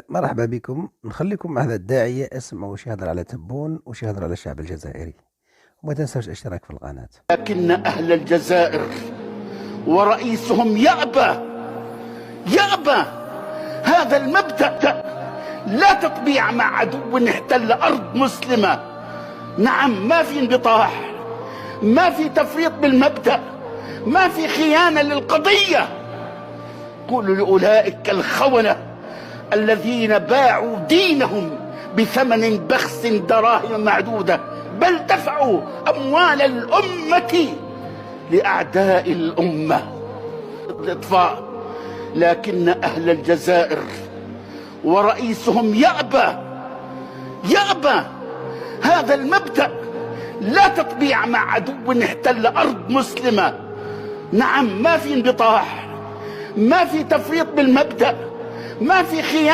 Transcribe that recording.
مرحبا بكم. نخليكم مع هذا الداعية اسمه وش يهضر على تبون وش يهضر على الشعب الجزائري. وما تنسوش الاشتراك في القناة. لكن أهل الجزائر ورئيسهم يأبى هذا المبدأ. لا تطبيع مع عدو احتل أرض مسلمة. نعم، ما في انبطاح، ما في تفريط بالمبدأ، ما في خيانة للقضية. قولوا لأولئك الخونة الذين باعوا دينهم بثمن بخس دراهم معدودة، بل دفعوا أموال الأمة لأعداء الأمة الإطفاء. لكن أهل الجزائر ورئيسهم يأبى هذا المبدأ. لا تطبيع مع عدو احتل أرض مسلمة. نعم، ما في انبطاح، ما في تفريط بالمبدأ، ما في خيانة.